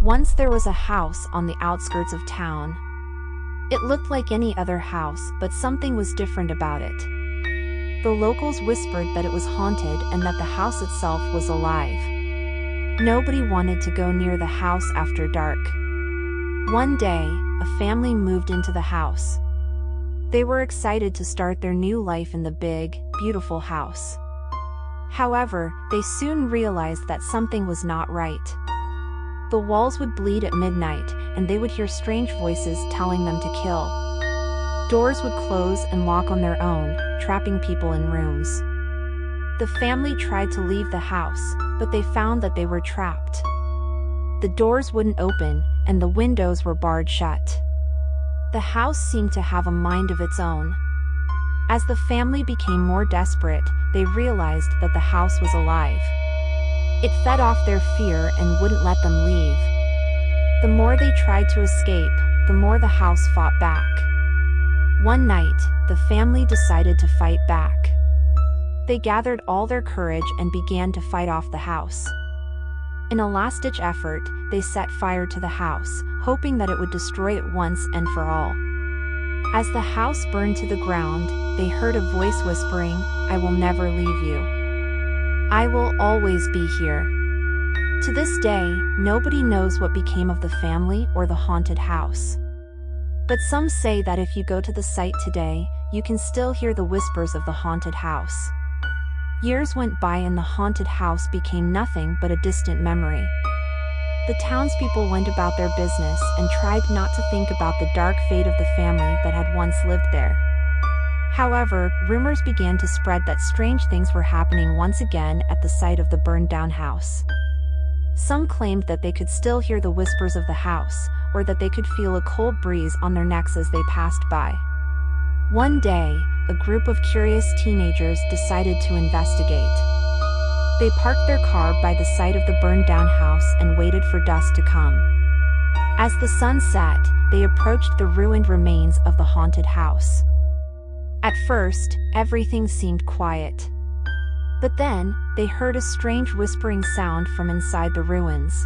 Once there was a house on the outskirts of town. It looked like any other house, but something was different about it. The locals whispered that it was haunted and that the house itself was alive. Nobody wanted to go near the house after dark. One day, a family moved into the house. They were excited to start their new life in the big, beautiful house. However, they soon realized that something was not right. The walls would bleed at midnight, and they would hear strange voices telling them to kill. Doors would close and lock on their own, trapping people in rooms. The family tried to leave the house, but they found that they were trapped. The doors wouldn't open, and the windows were barred shut. The house seemed to have a mind of its own. As the family became more desperate, they realized that the house was alive. It fed off their fear and wouldn't let them leave. The more they tried to escape, the more the house fought back. One night, the family decided to fight back. They gathered all their courage and began to fight off the house. In a last-ditch effort, they set fire to the house, hoping that it would destroy it once and for all. As the house burned to the ground, they heard a voice whispering, "I will never leave you. I will always be here." To this day, nobody knows what became of the family or the haunted house. But some say that if you go to the site today, you can still hear the whispers of the haunted house. Years went by and the haunted house became nothing but a distant memory. The townspeople went about their business and tried not to think about the dark fate of the family that had once lived there. However, rumors began to spread that strange things were happening once again at the site of the burned-down house. Some claimed that they could still hear the whispers of the house, or that they could feel a cold breeze on their necks as they passed by. One day, a group of curious teenagers decided to investigate. They parked their car by the site of the burned-down house and waited for dusk to come. As the sun set, they approached the ruined remains of the haunted house. At first, everything seemed quiet. But then, they heard a strange whispering sound from inside the ruins.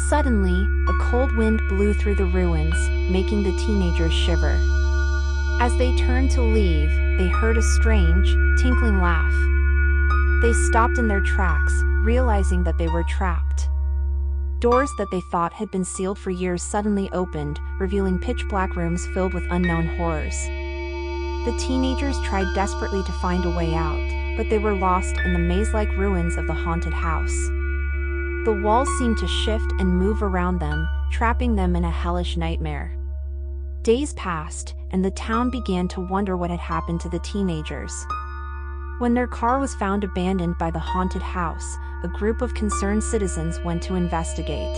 Suddenly, a cold wind blew through the ruins, making the teenagers shiver. As they turned to leave, they heard a strange, tinkling laugh. They stopped in their tracks, realizing that they were trapped. Doors that they thought had been sealed for years suddenly opened, revealing pitch-black rooms filled with unknown horrors. The teenagers tried desperately to find a way out, but they were lost in the maze-like ruins of the haunted house. The walls seemed to shift and move around them, trapping them in a hellish nightmare. Days passed, and the town began to wonder what had happened to the teenagers. When their car was found abandoned by the haunted house, a group of concerned citizens went to investigate.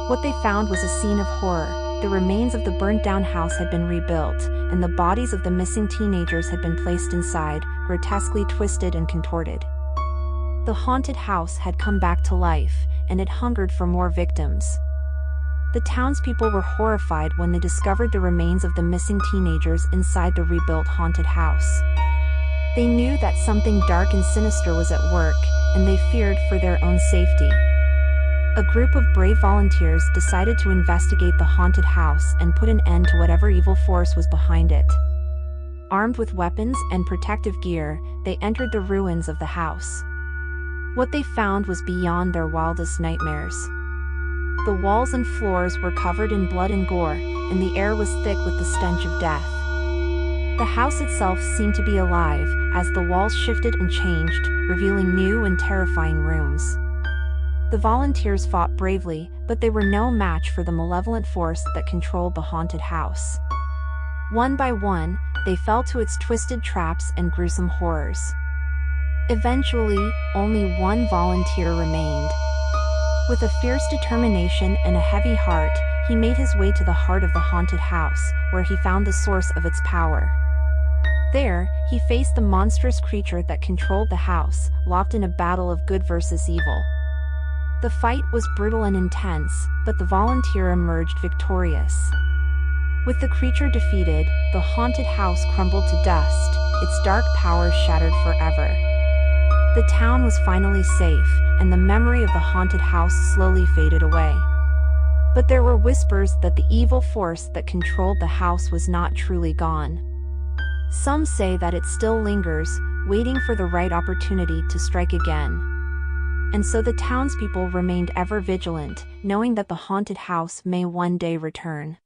What they found was a scene of horror. The remains of the burnt-down house had been rebuilt, and the bodies of the missing teenagers had been placed inside, grotesquely twisted and contorted. The haunted house had come back to life, and it hungered for more victims. The townspeople were horrified when they discovered the remains of the missing teenagers inside the rebuilt haunted house. They knew that something dark and sinister was at work, and they feared for their own safety. A group of brave volunteers decided to investigate the haunted house and put an end to whatever evil force was behind it. Armed with weapons and protective gear, they entered the ruins of the house. What they found was beyond their wildest nightmares. The walls and floors were covered in blood and gore, and the air was thick with the stench of death. The house itself seemed to be alive, as the walls shifted and changed, revealing new and terrifying rooms. The volunteers fought bravely, but they were no match for the malevolent force that controlled the haunted house. One by one, they fell to its twisted traps and gruesome horrors. Eventually, only one volunteer remained. With a fierce determination and a heavy heart, he made his way to the heart of the haunted house, where he found the source of its power. There, he faced the monstrous creature that controlled the house, locked in a battle of good versus evil. The fight was brutal and intense, but the volunteer emerged victorious. With the creature defeated, the haunted house crumbled to dust, its dark power shattered forever. The town was finally safe, and the memory of the haunted house slowly faded away. But there were whispers that the evil force that controlled the house was not truly gone. Some say that it still lingers, waiting for the right opportunity to strike again. And so the townspeople remained ever vigilant, knowing that the haunted house may one day return.